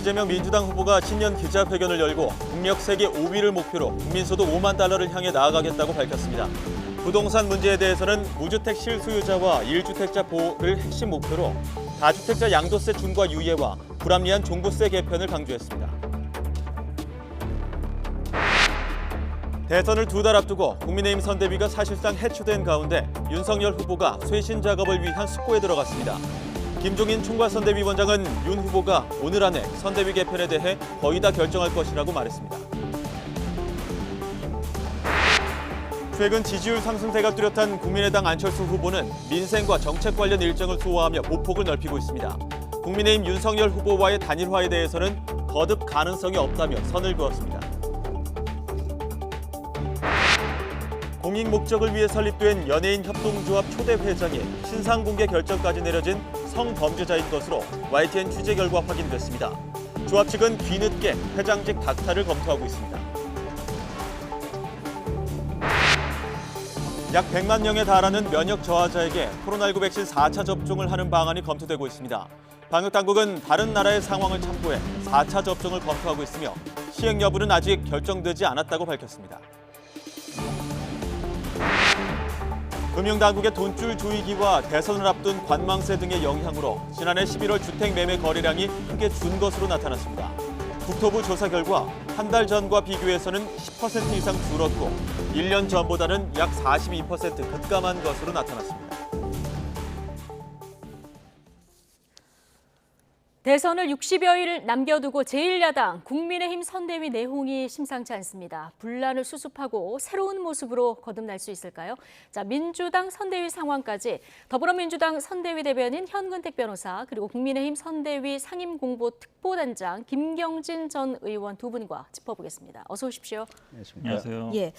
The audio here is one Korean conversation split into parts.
이재명 민주당 후보가 신년 기자회견을 열고 국력 세계 5위를 목표로 국민소득 5만 달러를 향해 나아가겠다고 밝혔습니다. 부동산 문제에 대해서는 무주택 실소유자와 1주택자 보호를 핵심 목표로 다주택자 양도세 중과 유예와 불합리한 종부세 개편을 강조했습니다. 대선을 2달 앞두고 국민의힘 선대위가 사실상 해체된 가운데 윤석열 후보가 쇄신 작업을 위한 숙고에 들어갔습니다. 김종인 총괄선대위원장은 윤 후보가 오늘 안에 선대위 개편에 대해 거의 다 결정할 것이라고 말했습니다. 최근 지지율 상승세가 뚜렷한 국민의당 안철수 후보는 민생과 정책 관련 일정을 소화하며 보폭을 넓히고 있습니다. 국민의힘 윤석열 후보와의 단일화에 대해서는 거듭 가능성이 없다며 선을 그었습니다. 공익 목적을 위해 설립된 연예인 협동조합 초대 회장이 신상 공개 결정까지 내려진 성범죄자인 것으로 YTN 취재 결과 확인됐습니다. 조합 측은 뒤늦게 회장직 박탈을 검토하고 있습니다. 약 100만 명에 달하는 면역 저하자에게 코로나19 백신 4차 접종을 하는 방안이 검토되고 있습니다. 방역당국은 다른 나라의 상황을 참고해 4차 접종을 검토하고 있으며 시행 여부는 아직 결정되지 않았다고 밝혔습니다. 금융당국의 돈줄 조이기와 대선을 앞둔 관망세 등의 영향으로 지난해 11월 주택 매매 거래량이 크게 준 것으로 나타났습니다. 국토부 조사 결과 한 달 전과 비교해서는 10% 이상 줄었고 1년 전보다는 약 42% 급감한 것으로 나타났습니다. 대선을 60여일 남겨두고 제1야당 국민의힘 선대위 내홍이 심상치 않습니다. 분란을 수습하고 새로운 모습으로 거듭날 수 있을까요? 자, 민주당 선대위 상황까지 더불어민주당 선대위 대변인 현근택 변호사 그리고 국민의힘 선대위 상임공보특보단장 김경진 전 의원 두 분과 짚어보겠습니다. 어서 오십시오. 안녕하세요. 예,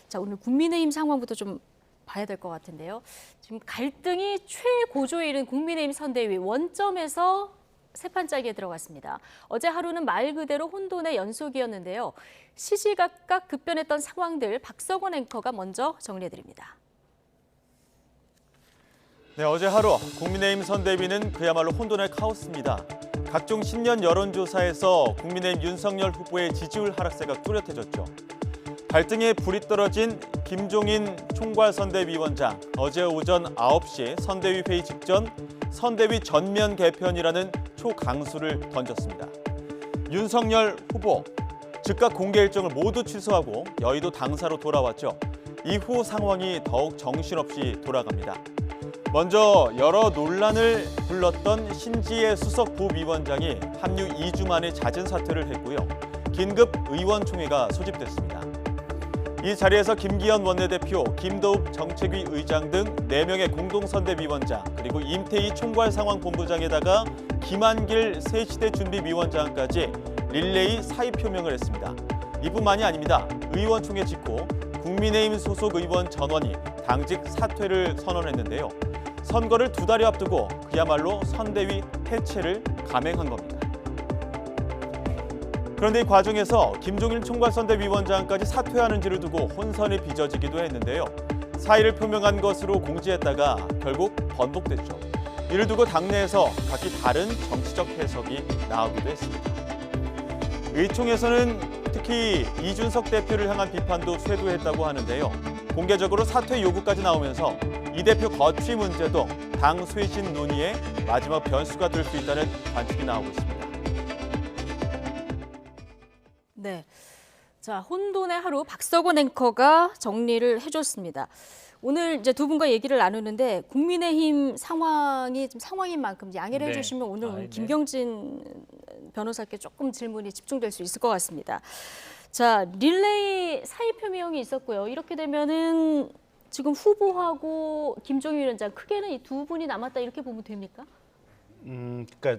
자 오늘 국민의힘 상황부터 좀 봐야 될 것 같은데요. 지금 갈등이 최고조에 이른 국민의힘 선대위 원점에서 세판짜기에 들어갔습니다. 어제 하루는 말 그대로 혼돈의 연속이었는데요. 시시각각 급변했던 상황들 박석원 앵커가 먼저 정리해드립니다. 네, 어제 하루 국민의힘 선대위는 그야말로 혼돈의 카오스입니다. 각종 신년 여론조사에서 국민의힘 윤석열 후보의 지지율 하락세가 뚜렷해졌죠. 갈등에 불이 떨어진 김종인 총괄선대위원장, 어제 오전 9시 선대위 회의 직전 선대위 전면 개편이라는 초강수를 던졌습니다. 윤석열 후보, 즉각 공개 일정을 모두 취소하고 여의도 당사로 돌아왔죠. 이후 상황이 더욱 정신없이 돌아갑니다. 먼저 여러 논란을 불렀던 신지혜 수석 부위원장이 합류 2주 만에 잦은 사퇴를 했고요. 긴급 의원총회가 소집됐습니다. 이 자리에서 김기현 원내대표, 김도읍 정책위 의장 등 4명의 공동선대위원장, 그리고 임태희 총괄상황본부장에다가 김한길 새시대 준비위원장까지 릴레이 사의 표명을 했습니다. 이뿐만이 아닙니다. 의원총회 직후 국민의힘 소속 의원 전원이 당직 사퇴를 선언했는데요. 선거를 2달여 앞두고 그야말로 선대위 해체를 감행한 겁니다. 그런데 이 과정에서 김종인 총괄선대위원장까지 사퇴하는지를 두고 혼선이 빚어지기도 했는데요. 사의를 표명한 것으로 공지했다가 결국 번복됐죠. 이를 두고 당내에서 각기 다른 정치적 해석이 나오기도 했습니다. 의총에서는 특히 이준석 대표를 향한 비판도 쇄도했다고 하는데요. 공개적으로 사퇴 요구까지 나오면서 이 대표 거취 문제도 당 쇄신 논의의 마지막 변수가 될 수 있다는 관측이 나오고 있습니다. 네, 자 혼돈의 하루 박석원 앵커가 정리를 해줬습니다. 오늘 이제 두 분과 얘기를 나누는데 국민의힘 상황이 좀 상황인 만큼 양해를 해주시면 오늘 김경진 변호사께 조금 질문이 집중될 수 있을 것 같습니다. 자, 릴레이 사의 표명이 있었고요. 이렇게 되면은 지금 후보하고 김종인 위원장 크게는 이 두 분이 남았다 이렇게 보면 됩니까? 그러니까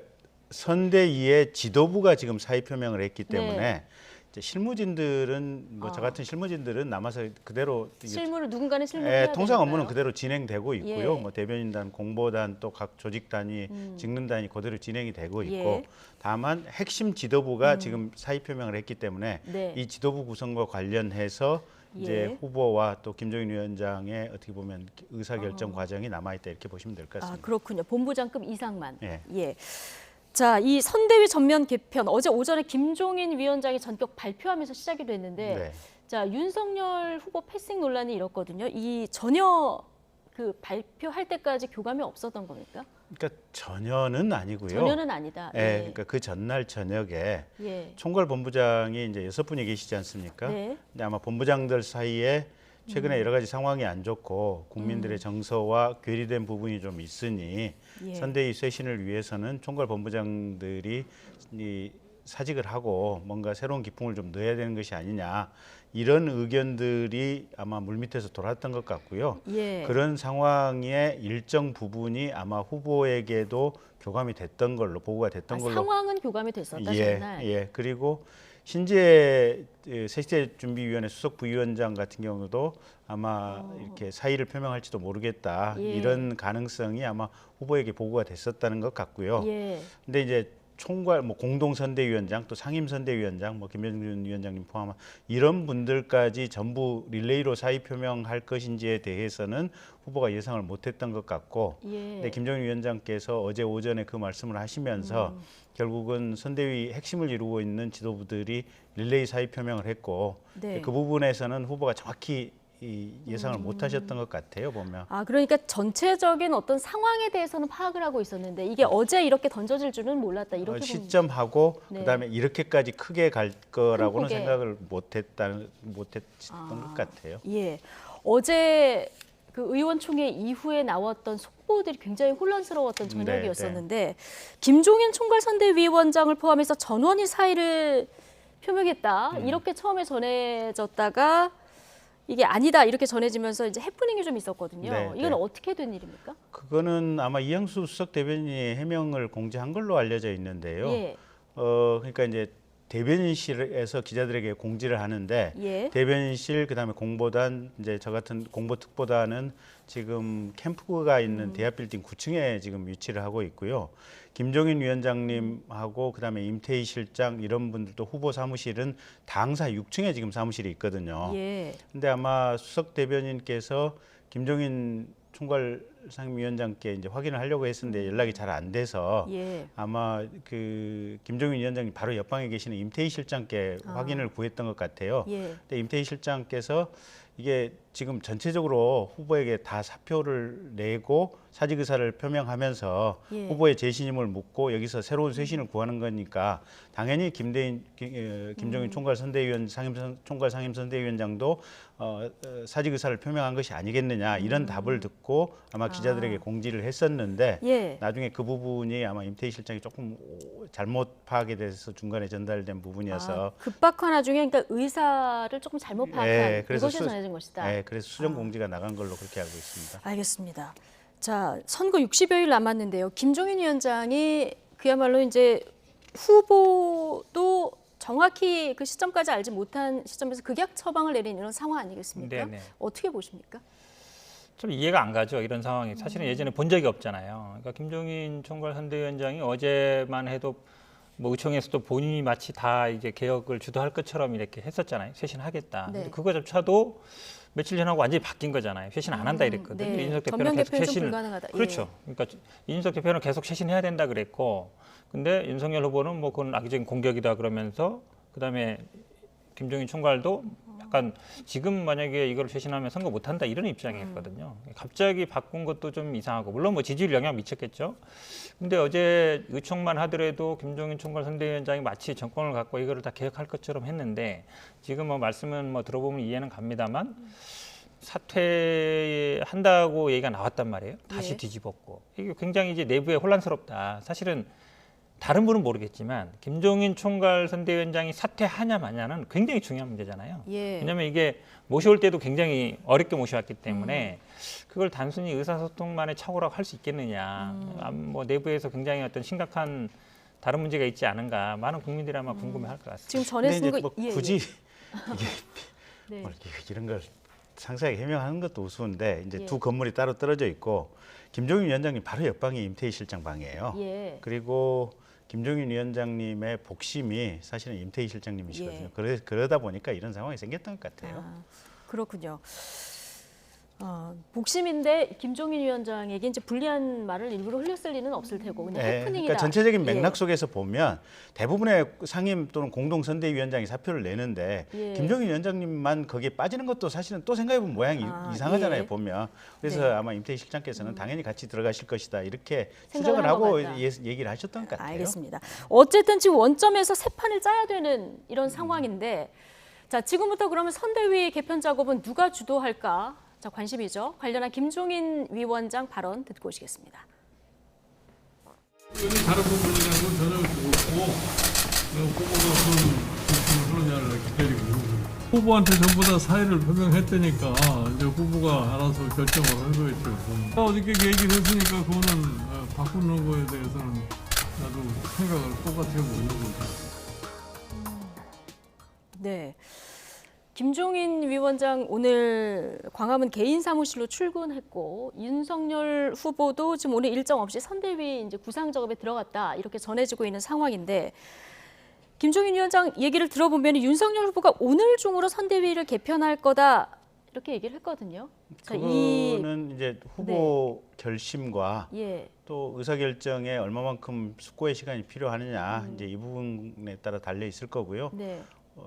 선대위의 지도부가 지금 사의 표명을 했기 때문에 이제 실무진들은 저 같은 실무진들은 남아서 그대로 실무를 누군가는 실무를 해야 통상 되니까요. 업무는 그대로 진행되고 있고요. 예. 뭐 대변인단, 공보단 또 각 조직단위, 직능단위 그대로 진행이 되고 있고 다만 핵심 지도부가 지금 사의 표명을 했기 때문에 이 지도부 구성과 관련해서 이제 후보와 또 김종인 위원장의 어떻게 보면 의사결정 과정이 남아있다 이렇게 보시면 될 것 같습니다. 아, 그렇군요. 본부장급 이상만. 예. 예. 자, 이 선대위 전면 개편 어제 오전에 김종인 위원장이 전격 발표하면서 시작이 됐는데 네. 자, 윤석열 후보 패싱 논란이 이렇거든요. 이 전혀 그 발표할 때까지 교감이 없었던 겁니까? 그러니까 전혀는 아니고요. 전혀는 아니다. 예, 예. 그러니까 그 전날 저녁에 예. 총괄본부장이 이제 6분이 계시지 않습니까? 네. 근데 아마 본부장들 사이에 최근에 여러 가지 상황이 안 좋고 국민들의 정서와 괴리된 부분이 좀 있으니 예. 선대위 쇄신을 위해서는 총괄본부장들이 이 사직을 하고 뭔가 새로운 기풍을 좀 넣어야 되는 것이 아니냐 이런 의견들이 아마 물밑에서 돌았던 것 같고요. 예. 그런 상황의 일정 부분이 아마 후보에게도 교감이 됐던 걸로 보고가 됐던 걸로. 상황은 교감이 됐었다 전날. 예. 그리고 신재 새시대준비위원회 수석 부위원장 같은 경우도 아마 이렇게 사의를 표명할지도 모르겠다 예. 이런 가능성이 아마 후보에게 보고가 됐었다는 것 같고요. 예. 근데 이제 총괄 공동선대위원장 또 상임선대위원장 김병준 위원장님 포함한 이런 분들까지 전부 릴레이로 사의 표명할 것인지에 대해서는 후보가 예상을 못했던 것 같고, 예. 근데 김정인 위원장께서 어제 오전에 그 말씀을 하시면서 결국은 선대위 핵심을 이루고 있는 지도부들이 릴레이 사의 표명을 했고 네. 그 부분에서는 후보가 정확히 이 예상을 못하셨던 것 같아요 보면. 아, 그러니까 전체적인 어떤 상황에 대해서는 파악을 하고 있었는데 이게 어제 이렇게 던져질 줄은 몰랐다. 이렇게 보면 시점하고 네. 그다음에 이렇게까지 크게 갈 거라고는 폭의. 생각을 못했던 것 같아요. 예. 어제 그 의원총회 이후에 나왔던 속보들이 굉장히 혼란스러웠던 저녁이었었는데 김종인 총괄선대위원장을 포함해서 전원이 사의를 표명했다. 이렇게 처음에 전해졌다가 이게 아니다 이렇게 전해지면서 이제 해프닝이 좀 있었거든요. 네, 이건 네. 어떻게 된 일입니까? 그거는 아마 이양수 수석 대변인이 해명을 공지한 걸로 알려져 있는데요. 예. 그러니까 이제 대변인실에서 기자들에게 공지를 하는데 예. 대변인실 그다음에 공보단 이제 저 같은 공보특보단은 지금 캠프가 있는 대합빌딩 9층에 지금 위치를 하고 있고요. 김종인 위원장님하고 그다음에 임태희 실장 이런 분들도 후보 사무실은 당사 6층에 지금 사무실이 있거든요. 예. 근데 아마 수석 대변인께서 김종인 총괄 상임위원장께 이제 확인을 하려고 했었는데 연락이 잘 안 돼서 예. 아마 그 김종인 위원장이 바로 옆방에 계시는 임태희 실장께 확인을 구했던 것 같아요. 예. 근데 임태희 실장께서 이게 지금 전체적으로 후보에게 다 사표를 내고 사직 의사를 표명하면서 예. 후보의 재신임을 묻고 여기서 새로운 쇄신을 구하는 거니까 당연히 김종인 총괄 선대위원 총괄 상임 선대위원장도 사직 의사를 표명한 것이 아니겠느냐 이런 답을 듣고 아마 기자들에게 공지를 했었는데 예. 나중에 그 부분이 아마 임태희 실장이 조금 잘못 파악이 돼서 중간에 전달된 부분이어서 급박한 와중에 그러니까 의사를 조금 잘못 파악한 예, 그래서 이것이 전해진 것이다. 네, 그래서 수정 공지가 나간 걸로 그렇게 알고 있습니다. 알겠습니다. 자, 선거 60여일 남았는데요. 김종인 위원장이 그야말로 이제 후보도 정확히 그 시점까지 알지 못한 시점에서 극약 처방을 내린 이런 상황 아니겠습니까? 네네. 어떻게 보십니까? 좀 이해가 안 가죠. 이런 상황이 사실은 예전에 본 적이 없잖아요. 그러니까 김종인 총괄선대위원장이 어제만 해도 뭐 의총에서도 본인이 마치 다 이제 개혁을 주도할 것처럼 이렇게 했었잖아요. 쇄신하겠다. 네. 근데 그거조차도 며칠 전하고 완전히 바뀐 거잖아요. 쇄신 안 한다 이랬거든요. 네. 이준석 전면 대표는 계속 개편이 좀 쇄신을 불가능하다. 예. 그렇죠. 그러니까 이준석 대표는 계속 쇄신해야 된다 그랬고, 근데 윤석열 후보는 뭐 그건 악의적인 공격이다 그러면서 그다음에 김종인 총괄도 약간 지금 만약에 이걸 쇄신하면 선거 못 한다 이런 입장이었거든요. 갑자기 바꾼 것도 좀 이상하고 물론 뭐 지지율 영향 미쳤겠죠. 근데 어제 의총만 하더라도 김종인 총괄 선대위원장이 마치 정권을 갖고 이거를 다 개혁할 것처럼 했는데 지금 뭐 말씀은 뭐 들어보면 이해는 갑니다만 사퇴한다고 얘기가 나왔단 말이에요. 다시 예. 뒤집었고 이게 굉장히 이제 내부에 혼란스럽다. 사실은 다른 분은 모르겠지만 김종인 총괄 선대위원장이 사퇴하냐 마냐는 굉장히 중요한 문제잖아요. 예. 왜냐하면 이게 모셔올 때도 굉장히 어렵게 모셔왔기 때문에 그걸 단순히 의사소통만의 착오라고 할 수 있겠느냐. 뭐 내부에서 굉장히 어떤 심각한 다른 문제가 있지 않은가. 많은 국민들이 아마 궁금해할 것 같습니다. 지금 근데 전해진 이제 거 뭐 굳이 네. 뭐 이런 걸 상세하게 해명하는 것도 우스운데 이제 예. 두 건물이 따로 떨어져 있고 김종인 위원장님 바로 옆방이 임태희 실장 방이에요. 예. 그리고 김종인 위원장님의 복심이 사실은 임태희 실장님이시거든요. 예. 그러다 보니까 이런 상황이 생겼던 것 같아요. 아, 그렇군요. 복심인데 김종인 위원장에게 이제 불리한 말을 일부러 흘렸을 리는 없을 테고 그냥 해프닝이다. 그러니까 전체적인 맥락 예. 속에서 보면 대부분의 상임 또는 공동선대위원장이 사표를 내는데 예. 김종인 위원장님만 거기에 빠지는 것도 사실은 또 생각해보면 모양이 이상하잖아요. 예. 보면. 그래서 네. 아마 임태희 실장께서는 당연히 같이 들어가실 것이다 이렇게 생각을 추정을 한 것 하고 같다. 얘기를 하셨던 것 같아요. 알겠습니다. 어쨌든 지금 원점에서 새 판을 짜야 되는 이런 상황인데 자 지금부터 그러면 선대위 개편 작업은 누가 주도할까? 자 관심이죠. 관련한 김종인 위원장 발언 듣고 오시겠습니다. 의원이 다른 부분이라는 건 전혀 없고 후보가 어떤 결심을 하느냐를 기다리고 후보한테 전부 다 사의를 표명했다니까 이제 후보가 알아서 결정을 한 거였죠. 어저께 얘기를 했으니까 그거는 바꾸는 거에 대해서는 나도 생각을 똑같이 하고 있는 거죠. 네. 김종인 위원장 오늘 광화문 개인 사무실로 출근했고 윤석열 후보도 지금 오늘 일정 없이 선대위 이제 구상 작업에 들어갔다 이렇게 전해지고 있는 상황인데 김종인 위원장 얘기를 들어보면 윤석열 후보가 오늘 중으로 선대위를 개편할 거다 이렇게 얘기를 했거든요. 자, 그거는 이제 후보 네. 결심과 예. 또 의사결정에 얼마만큼 숙고의 시간이 필요하느냐 이제 이 부분에 따라 달려 있을 거고요. 네.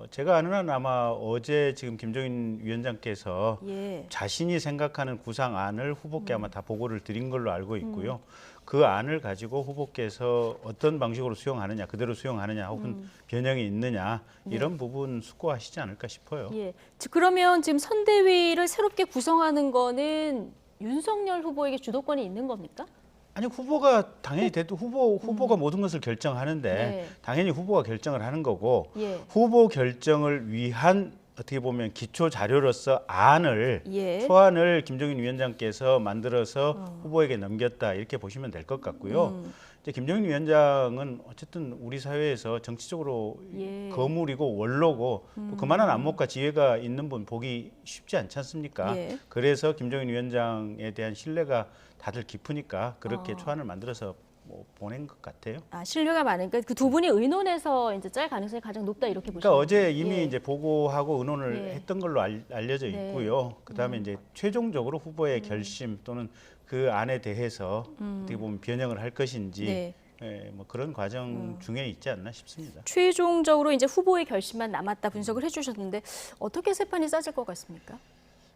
제가 아는 한 아마 어제 지금 김종인 위원장께서 예. 자신이 생각하는 구상안을 후보께 아마 다 보고를 드린 걸로 알고 있고요. 그 안을 가지고 후보께서 어떤 방식으로 수용하느냐, 그대로 수용하느냐, 혹은 변형이 있느냐 이런 부분 숙고하시지 않을까 싶어요. 예. 그러면 지금 선대위를 새롭게 구성하는 거는 윤석열 후보에게 주도권이 있는 겁니까? 아니 후보가 당연히 대도 후보가 모든 것을 결정하는데 네. 당연히 후보가 결정을 하는 거고 예. 후보 결정을 위한 어떻게 보면 기초 자료로서 안을 예. 초안을 김종인 위원장께서 만들어서 후보에게 넘겼다 이렇게 보시면 될 것 같고요. 이제 김종인 위원장은 어쨌든 우리 사회에서 정치적으로 예. 거물이고 원로고 또 그만한 안목과 지혜가 있는 분 보기 쉽지 않지 않습니까? 예. 그래서 김종인 위원장에 대한 신뢰가 다들 깊으니까 그렇게 초안을 만들어서 뭐 보낸 것 같아요. 신뢰가 많으니까 그 두 분이 의논해서 이제 짤 가능성이 가장 높다 이렇게 보시면 그러니까 어제 이미 예. 이제 보고하고 의논을 예. 했던 걸로 알려져 네. 있고요. 그다음에 이제 최종적으로 후보의 결심 또는 그 안에 대해서 어떻게 보면 변형을 할 것인지 네. 예, 뭐 그런 과정 중에 있지 않나 싶습니다. 최종적으로 이제 후보의 결심만 남았다 분석을 해주셨는데 어떻게 세 판이 짜질 것 같습니까?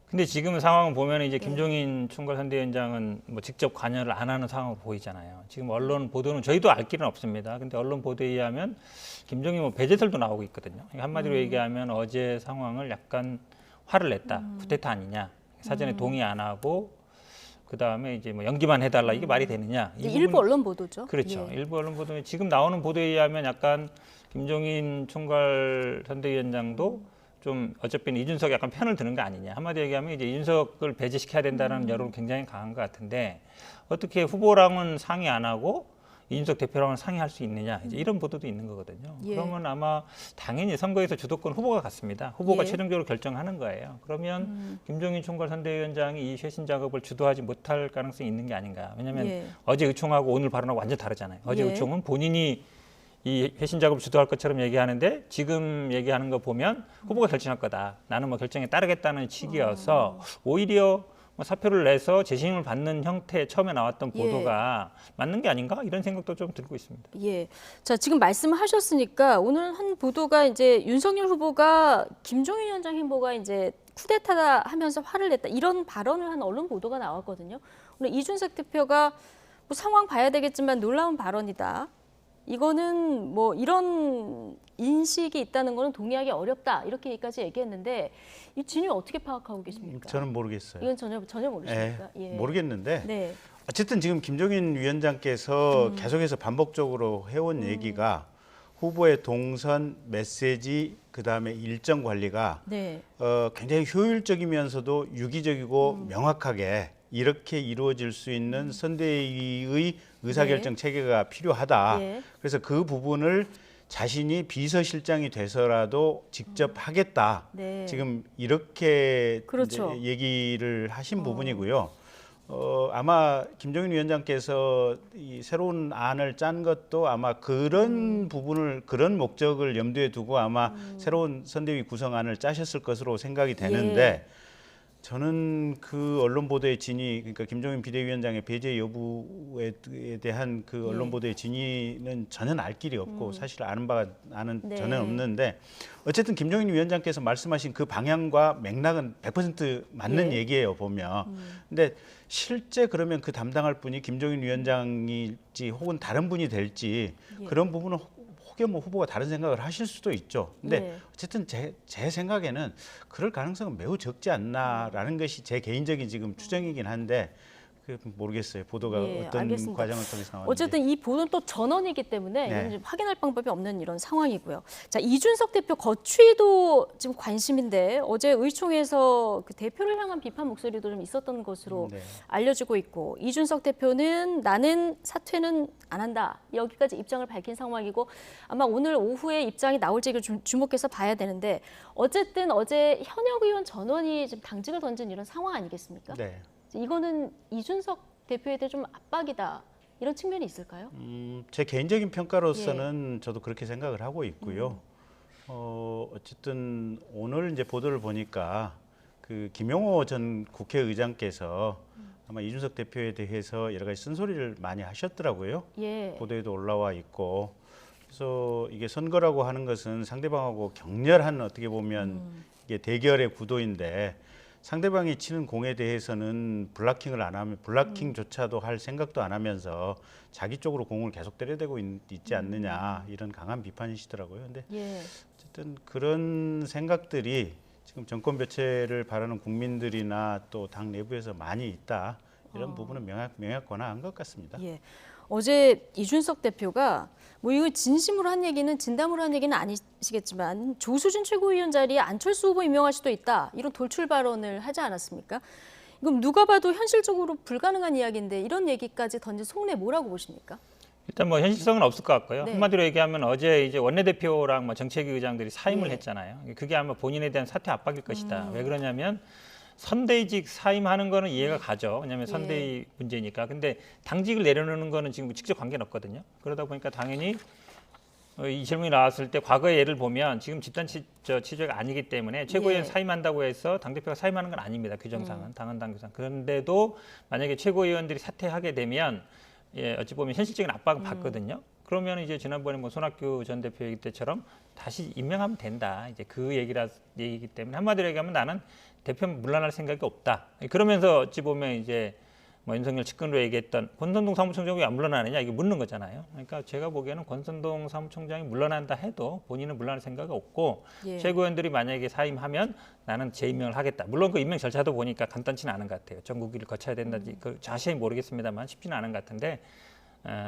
근데 지금 상황을 보면 이제 김종인 총괄선대위원장은 뭐 직접 관여를 안 하는 상황으로 보이잖아요. 지금 언론 보도는 저희도 알 길은 없습니다. 근데 언론 보도에 의하면 김종인 뭐 배제설도 나오고 있거든요. 한마디로 얘기하면 어제 상황을 약간 화를 냈다. 쿠데타 아니냐. 사전에 동의 안 하고 그다음에 이제 뭐 연기만 해달라. 이게 말이 되느냐. 이 일부 부분- 언론 보도죠. 그렇죠. 예. 일부 언론 보도에 지금 나오는 보도에 의하면 약간 김종인 총괄선대위원장도 좀 어차피 이준석 약간 편을 드는 거 아니냐. 한마디 얘기하면 이제 이준석을 배제시켜야 된다는 여론이 굉장히 강한 것 같은데 어떻게 후보랑은 상의 안 하고 이준석 대표랑은 상의할 수 있느냐. 이제 이런 보도도 있는 거거든요. 예. 그러면 아마 당연히 선거에서 주도권 후보가 같습니다. 후보가 예. 최종적으로 결정하는 거예요. 그러면 김종인 총괄선대위원장이 이 쇄신 작업을 주도하지 못할 가능성이 있는 게 아닌가. 왜냐하면 예. 어제 의총하고 오늘 발언하고 완전 다르잖아요. 어제 예. 의총은 본인이 이 쇄신 작업을 주도할 것처럼 얘기하는데 지금 얘기하는 거 보면 후보가 결정할 거다. 나는 뭐 결정에 따르겠다는 취지여서 오히려 뭐 사표를 내서 재심을 받는 형태 처음에 나왔던 예. 보도가 맞는 게 아닌가 이런 생각도 좀 들고 있습니다. 예. 자, 지금 말씀하셨으니까 오늘 한 보도가 이제 윤석열 후보가 김종인 위원장 행보가 이제 쿠데타다 하면서 화를 냈다. 이런 발언을 한 언론 보도가 나왔거든요. 오늘 이준석 대표가 뭐 상황 봐야 되겠지만 놀라운 발언이다. 이거는 뭐 이런 인식이 있다는 거는 동의하기 어렵다. 이렇게까지 얘기했는데 이 진위 어떻게 파악하고 계십니까? 저는 모르겠어요. 이건 전혀 모르십니까? 예, 예. 모르겠는데 네. 어쨌든 지금 김종인 위원장께서 계속해서 반복적으로 해온 얘기가 후보의 동선, 메시지, 그다음에 일정 관리가 네. 굉장히 효율적이면서도 유기적이고 명확하게 이렇게 이루어질 수 있는 선대위의 의사결정 체계가 필요하다. 예. 그래서 그 부분을 자신이 비서실장이 돼서라도 직접 하겠다. 네. 지금 이렇게 그렇죠. 이제 얘기를 하신 부분이고요. 아마 김종인 위원장께서 이 새로운 안을 짠 것도 아마 그런 부분을 그런 목적을 염두에 두고 아마 새로운 선대위 구성안을 짜셨을 것으로 생각이 되는데 저는 그 언론 보도의 진위, 그러니까 김종인 비대위원장의 배제 여부에 대한 그 언론 보도의 진위는 전혀 알 길이 없고 사실 아는 네. 전혀 없는데 어쨌든 김종인 위원장께서 말씀하신 그 방향과 맥락은 100% 맞는 예. 얘기예요 보면. 근데 실제 그러면 그 담당할 분이 김종인 위원장일지 혹은 다른 분이 될지 예. 그런 부분은 혹여 뭐 후보가 다른 생각을 하실 수도 있죠. 근데 네. 어쨌든 제 생각에는 그럴 가능성은 매우 적지 않나라는 것이 제 개인적인 지금 추정이긴 한데 모르겠어요. 보도가 예, 어떤 알겠습니다. 과정을 통해서 나왔는지. 어쨌든 이 보도는 또 전원이기 때문에 네. 이건 좀 확인할 방법이 없는 이런 상황이고요. 자, 이준석 대표 거취도 지금 관심인데 어제 의총에서 그 대표를 향한 비판 목소리도 좀 있었던 것으로 네. 알려지고 있고 이준석 대표는 나는 사퇴는 안 한다. 여기까지 입장을 밝힌 상황이고 아마 오늘 오후에 입장이 나올지를 주목해서 봐야 되는데 어쨌든 어제 현역 의원 전원이 지금 당직을 던진 이런 상황 아니겠습니까? 네. 이거는 이준석 대표에 대해 좀 압박이다 이런 측면이 있을까요? 제 개인적인 평가로서는 저도 그렇게 생각을 하고 있고요. 어쨌든 오늘 이제 보도를 보니까 그 김용호 전 국회의장께서 아마 이준석 대표에 대해서 여러 가지 쓴소리를 많이 하셨더라고요. 예. 보도에도 올라와 있고. 그래서 이게 선거라고 하는 것은 상대방하고 격렬한 어떻게 보면 이게 대결의 구도인데 상대방이 치는 공에 대해서는 블락킹을 안 하면 블락킹조차도 할 생각도 안 하면서 자기 쪽으로 공을 계속 때려대고 있지 않느냐 이런 강한 비판이시더라고요. 근데 예. 어쨌든 그런 생각들이 지금 정권 교체를 바라는 국민들이나 또 당 내부에서 많이 있다 이런 부분은 명확관화한 것 같습니다. 예. 어제 이준석 대표가 뭐 이거 진심으로 한 얘기는 진담으로 한 얘기는 아니시겠지만 조수진 최고위원 자리에 안철수 후보 임명할 수도 있다 이런 돌출 발언을 하지 않았습니까? 이건 누가 봐도 현실적으로 불가능한 이야기인데 이런 얘기까지 던진 속내 뭐라고 보십니까? 일단 뭐 현실성은 없을 것 같고요. 네. 한마디로 얘기하면 어제 이제 원내대표랑 뭐 정책위 의장들이 사임을 예. 했잖아요. 그게 아마 본인에 대한 사퇴 압박일 것이다. 왜 그러냐면 선대위직 사임하는 거는 이해가 가죠. 왜냐하면 선대위 문제니까. 근데 당직을 내려놓는 거는 지금 직접 관계는 없거든요. 그러다 보니까 당연히 이 질문이 나왔을 때 과거의 예를 보면 지금 집단 취재가 아니기 때문에 최고위원 사임한다고 해서 당대표가 사임하는 건 아닙니다. 규정상은. 당헌 당규상. 그런데도 만약에 최고위원들이 사퇴하게 되면 어찌 보면 현실적인 압박을 받거든요. 그러면 이제 지난번에 뭐 손학규 전 대표 얘기 때처럼 다시 임명하면 된다. 이제 그 얘기이기 때문에 한마디로 얘기하면 나는 대표 물러날 생각이 없다. 그러면서 어찌 보면 이제 뭐 윤석열 측근으로 얘기했던 권선동 사무총장이 왜 안 물러나느냐 이게 묻는 거잖아요. 그러니까 제가 보기에는 권선동 사무총장이 물러난다 해도 본인은 물러날 생각이 없고 최고위원들이 만약에 사임하면 나는 재임명을 하겠다. 물론 그 임명 절차도 보니까 간단치는 않은 것 같아요. 전국위를 거쳐야 된다든지 그 자세히 모르겠습니다만 쉽지는 않은 것 같은데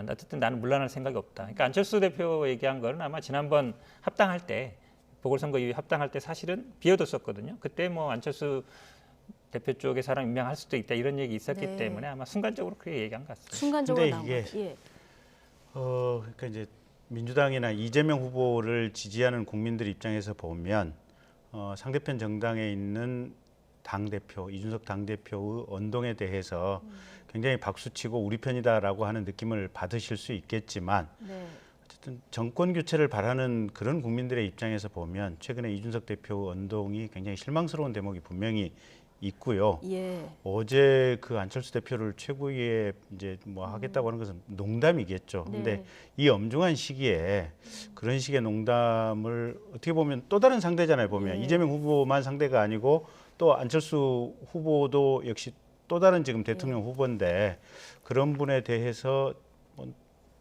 어쨌든 나는 물러날 생각이 없다. 그러니까 안철수 대표 얘기한 거는 아마 지난번 합당할 때 보궐선거 이후에 합당할 때 사실은 비워뒀었거든요. 그때 뭐 안철수 대표 쪽에 사람 임명할 수도 있다 이런 얘기 있었기 때문에 아마 순간적으로 그렇게 얘기한 것 같습니다. 순간적으로 근데 나온 이게 거. 예. 그러니까 이제 민주당이나 이재명 후보를 지지하는 국민들 입장에서 보면 상대편 정당에 있는 당대표 이준석 당대표의 언동에 대해서 굉장히 박수치고 우리 편이다라고 하는 느낌을 받으실 수 있겠지만 어쨌든 정권 교체를 바라는 그런 국민들의 입장에서 보면 최근에 이준석 대표 언동이 굉장히 실망스러운 대목이 분명히 있고요. 어제 그 안철수 대표를 최고위에 이제 뭐 하겠다고 하는 것은 농담이겠죠. 근데 이 엄중한 시기에 그런 식의 농담을 어떻게 보면 또 다른 상대잖아요. 보면 이재명 후보만 상대가 아니고 또 안철수 후보도 역시 또 다른 지금 대통령 후보인데 그런 분에 대해서 뭐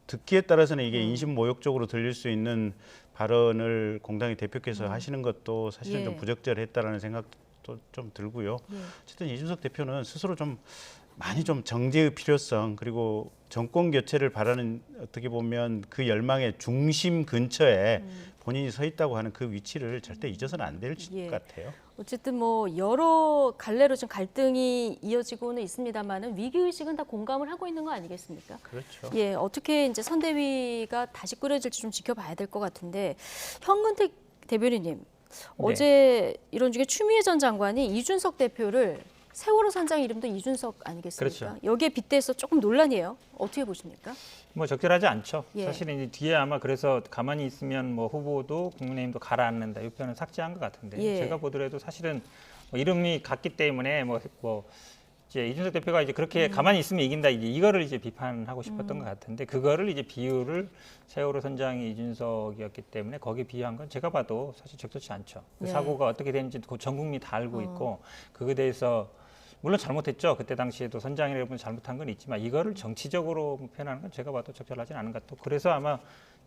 듣기에 따라서는 이게 인신모욕적으로 들릴 수 있는 발언을 공당의 대표께서 하시는 것도 사실은 좀 부적절했다라는 생각도 좀 들고요. 어쨌든 이준석 대표는 스스로 좀 많이 좀 정제의 필요성 그리고 정권 교체를 바라는 어떻게 보면 그 열망의 중심 근처에 본인이 서 있다고 하는 그 위치를 절대 잊어서는 안 될 것 같아요. 어쨌든 뭐 여러 갈래로 좀 갈등이 이어지고는 있습니다만은 위기 의식은 다 공감을 하고 있는 거 아니겠습니까? 그렇죠. 예, 어떻게 이제 선대위가 다시 꾸려질지 좀 지켜봐야 될 것 같은데 현근택 대변인님 어제 이런 중에 추미애 전 장관이 이준석 대표를 세월호 선장 이름도 이준석 아니겠습니까? 그렇죠. 여기에 빗대서 조금 논란이에요. 어떻게 보십니까? 뭐 적절하지 않죠. 예. 사실은 이제 뒤에 아마 그래서 가만히 있으면 뭐 후보도 국민의힘도 가라앉는다 이 표현은 삭제한 것 같은데 예. 제가 보더라도 사실은 뭐 이름이 같기 때문에 뭐 이제 이준석 대표가 이제 그렇게 가만히 있으면 이긴다 이제 이거를 이제 비판하고 싶었던 것 같은데 그거를 이제 비유를 세월호 선장이 이준석이었기 때문에 거기에 비유한 건 제가 봐도 사실 적절치 않죠. 그 네. 사고가 어떻게 됐는지 전 국민이 다 알고 있고 그거에 대해서 물론 잘못했죠. 그때 당시에도 선장이라면 잘못한 건 있지만 이거를 정치적으로 표현하는 건 제가 봐도 적절하지 않은 것 같고 그래서 아마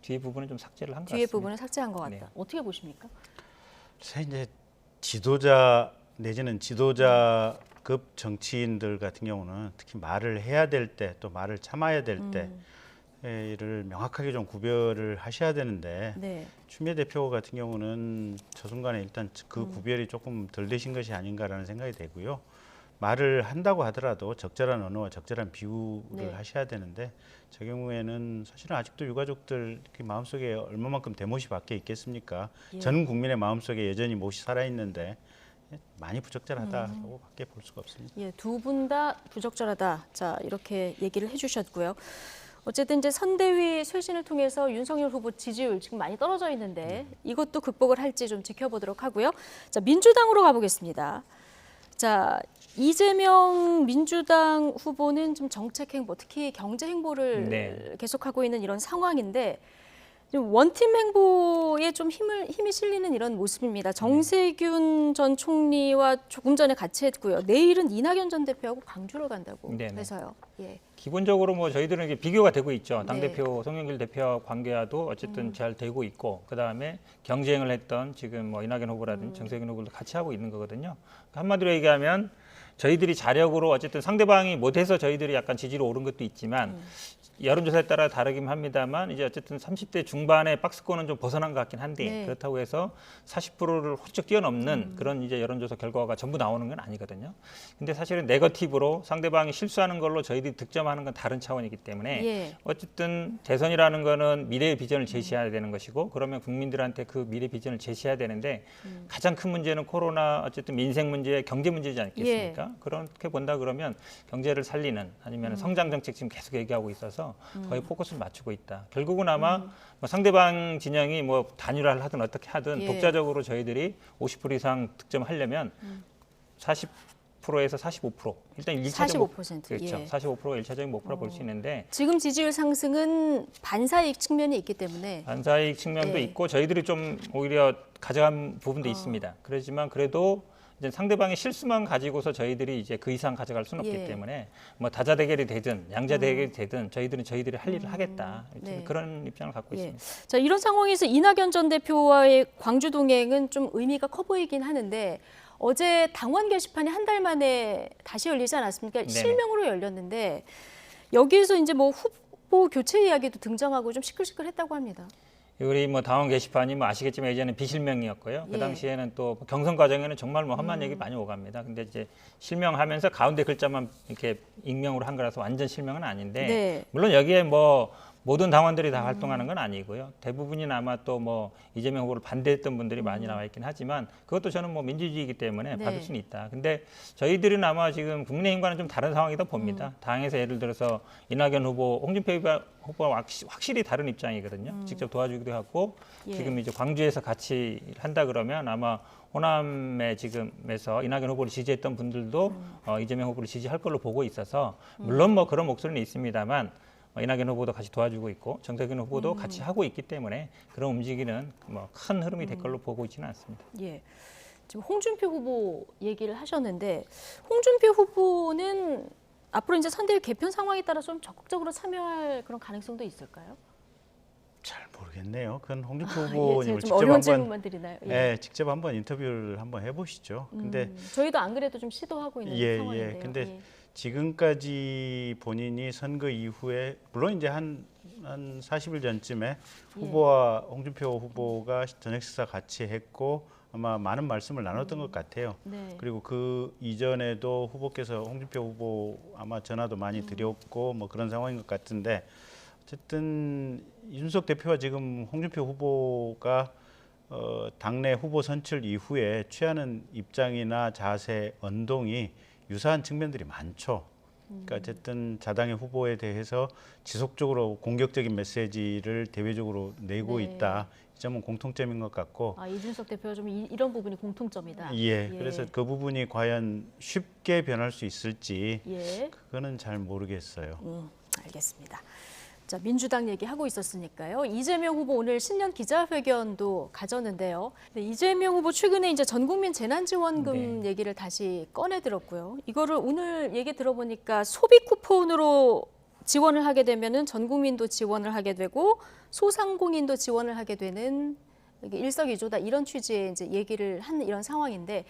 뒤에 부분은 좀 삭제를 한 것 뒤에 같습니다. 부분을 삭제한 것 같다. 네. 어떻게 보십니까? 이제 지도자 내지는 지도자급 정치인들 같은 경우는 특히 말을 해야 될 때 또 말을 참아야 될 때를 명확하게 좀 구별을 하셔야 되는데 네. 추미애 대표 같은 경우는 저 순간에 일단 그 구별이 조금 덜 되신 것이 아닌가라는 생각이 되고요. 말을 한다고 하더라도 적절한 언어와 적절한 비유를 네. 하셔야 되는데 저 경우에는 사실은 아직도 유가족들 마음속에 얼마만큼 대못이 박혀 있겠습니까? 예. 전 국민의 마음속에 여전히 못이 살아있는데 많이 부적절하다고밖에 볼 수가 없습니다. 예, 두 분 다 부적절하다. 자, 이렇게 얘기를 해주셨고요. 어쨌든 이제 선대위 쇄신을 통해서 윤석열 후보 지지율 지금 많이 떨어져 있는데 이것도 극복을 할지 좀 지켜보도록 하고요. 자, 민주당으로 가보겠습니다. 자, 이재명 민주당 후보는 좀 정책 행보, 특히 경제 행보를 네. 계속하고 있는 이런 상황인데 좀 원팀 행보에 좀 힘이 실리는 이런 모습입니다. 정세균 전 총리와 조금 전에 같이 했고요. 내일은 이낙연 전 대표하고 광주로 간다고 네네. 해서요. 예. 기본적으로 뭐 저희들은 이게 비교가 되고 있죠. 당 네. 대표 송영길 대표와 관계와도 어쨌든 잘 되고 있고 그 다음에 경쟁을 했던 지금 뭐 이낙연 후보라든지 정세균 후보도 같이 하고 있는 거거든요. 한마디로 얘기하면 저희들이 자력으로 어쨌든 상대방이 못해서 저희들이 약간 지지로 오른 것도 있지만 여론조사에 따라 다르긴 합니다만 이제 어쨌든 30대 중반의 박스권은 좀 벗어난 것 같긴 한데 네. 그렇다고 해서 40%를 훌쩍 뛰어넘는 그런 이제 여론조사 결과가 전부 나오는 건 아니거든요. 근데 사실은 네거티브로 상대방이 실수하는 걸로 저희들이 득점하는 건 다른 차원이기 때문에 예. 어쨌든 대선이라는 거는 미래의 비전을 제시해야 되는 것이고 그러면 국민들한테 그 미래 비전을 제시해야 되는데 가장 큰 문제는 코로나 어쨌든 민생 문제, 경제 문제지 않겠습니까? 그렇게 본다 그러면 경제를 살리는 아니면 성장 정책 지금 계속 얘기하고 있어서 거의 포커스를 맞추고 있다. 결국은 아마 뭐 상대방 진영이 뭐 단일화를 하든 어떻게 하든 예. 독자적으로 저희들이 50% 이상 득점하려면 40%에서 45% 일단 1차적 45%, 그렇죠. 예. 45%가 일차적인 목표라 볼 수 있는데 지금 지지율 상승은 반사이익 측면이 있기 때문에 반사이익 측면도 예. 있고 저희들이 좀 오히려 가져간 부분도 있습니다. 그렇지만 그래도 이제 상대방의 실수만 가지고서 저희들이 이제 그 이상 가져갈 수는 없기 예. 때문에 뭐 다자 대결이 되든 양자 대결이 되든 저희들은 저희들이 할 일을 하겠다. 네. 그런 입장을 갖고 예. 있습니다. 자, 이런 상황에서 이낙연 전 대표와의 광주 동행은 좀 의미가 커 보이긴 하는데 어제 당원 게시판이 한 달 만에 다시 열리지 않았습니까? 네네. 실명으로 열렸는데 여기에서 이제 뭐 후보 교체 이야기도 등장하고 좀 시끌시끌했다고 합니다. 우리 뭐 당원 게시판이 뭐 아시겠지만 예전에 비실명이었고요. 그 예. 당시에는 또 경선 과정에는 정말 뭐 험한 얘기 많이 오갑니다. 근데 이제 실명하면서 가운데 글자만 이렇게 익명으로 한 거라서 완전 실명은 아닌데 네. 물론 여기에 뭐 모든 당원들이 다 활동하는 건 아니고요. 대부분이 아마 또 뭐 이재명 후보를 반대했던 분들이 많이 나와 있긴 하지만 그것도 저는 뭐 민주주의이기 때문에 네. 받을 수는 있다. 근데 저희들은 아마 지금 국민의힘과는 좀 다른 상황이다 봅니다. 당에서 예를 들어서 이낙연 후보, 홍준표 후보와 확실히 다른 입장이거든요. 직접 도와주기도 하고 예. 지금 이제 광주에서 같이 한다 그러면 아마 호남에 지금에서 이낙연 후보를 지지했던 분들도 이재명 후보를 지지할 걸로 보고 있어서 물론 뭐 그런 목소리는 있습니다만 이낙연 후보도 같이 도와주고 있고 정세균 후보도 같이 하고 있기 때문에 그런 움직이는 뭐 큰 흐름이 될 걸로 보고 있지는 않습니다. 예. 지금 홍준표 후보 얘기를 하셨는데 홍준표 후보는 앞으로 이제 선대위 개편 상황에 따라 좀 적극적으로 참여할 그런 가능성도 있을까요? 잘 모르겠네요. 그건 홍준표 예, 후보님을 제가 좀 직접 어려운 한번 질문만 드리나요? 예. 직접 한번 인터뷰를 한번 해보시죠. 근데 저희도 안 그래도 좀 시도하고 있는 예, 상황인데요. 예. 근데 예. 지금까지 본인이 선거 이후에 물론 이제 한 40일 전쯤에 후보와 홍준표 후보가 저녁 식사 같이 했고 아마 많은 말씀을 나눴던 것 같아요. 네. 그리고 그 이전에도 후보께서 홍준표 후보 아마 전화도 많이 드렸고 뭐 그런 상황인 것 같은데 어쨌든 이준석 대표와 지금 홍준표 후보가 당내 후보 선출 이후에 취하는 입장이나 자세, 언동이 유사한 측면들이 많죠. 그러니까 어쨌든 자당의 후보에 대해서 지속적으로 공격적인 메시지를 대외적으로 내고 네. 있다. 이 점은 공통점인 것 같고. 이준석 대표가 좀 이런 부분이 공통점이다. 예. 그래서 그 부분이 과연 쉽게 변할 수 있을지 그거는 잘 모르겠어요. 알겠습니다. 자, 민주당 얘기하고 있었으니까요. 이재명 후보 오늘 신년 기자회견도 가졌는데요. 네, 이재명 후보 최근에 이제 전국민 재난지원금 얘기를 다시 꺼내들었고요. 이거를 오늘 얘기 들어보니까 소비 쿠폰으로 지원을 하게 되면은 전 국민도 지원을 하게 되고 소상공인도 지원을 하게 되는 이게 일석이조다 이런 취지의 이제 얘기를 한 이런 상황인데.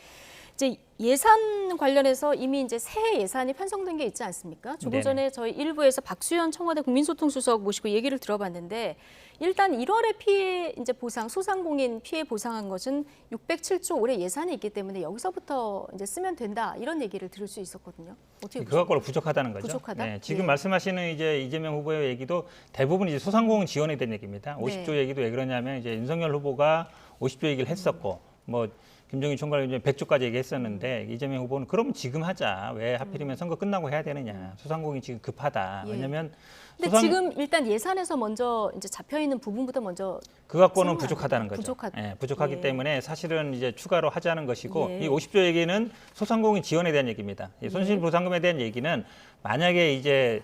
이제 예산 관련해서 이미 이제 새해 예산이 편성된 게 있지 않습니까? 조금 전에 저희 일부에서 박수현 청와대 국민소통수석 모시고 얘기를 들어봤는데 일단 1월에 피해 이제 보상 소상공인 피해 보상한 것은 607조 올해 예산이 있기 때문에 여기서부터 이제 쓰면 된다 이런 얘기를 들을 수 있었거든요. 어떻게 보십니까? 그것과 부족하다는 거죠. 부족하다? 네, 지금 말씀하시는 이제 이재명 후보의 얘기도 대부분 이제 소상공인 지원에 대한 얘기입니다. 50조 얘기도 왜 그러냐면 이제 윤석열 후보가 50조 얘기를 했었고 뭐 김종인 총괄 이제 100조까지 얘기했었는데 이재명 후보는 그럼 지금 하자. 왜 하필이면 선거 끝나고 해야 되느냐. 소상공인 지금 급하다. 왜냐면 근데 지금 일단 예산에서 먼저 이제 잡혀 있는 부분부터 먼저 그 갖고는 부족하다는 거죠. 부족하기 예. 때문에 사실은 이제 추가로 하자는 것이고 이 50조 얘기는 소상공인 지원에 대한 얘기입니다. 이 손실보상금에 대한 얘기는 만약에 이제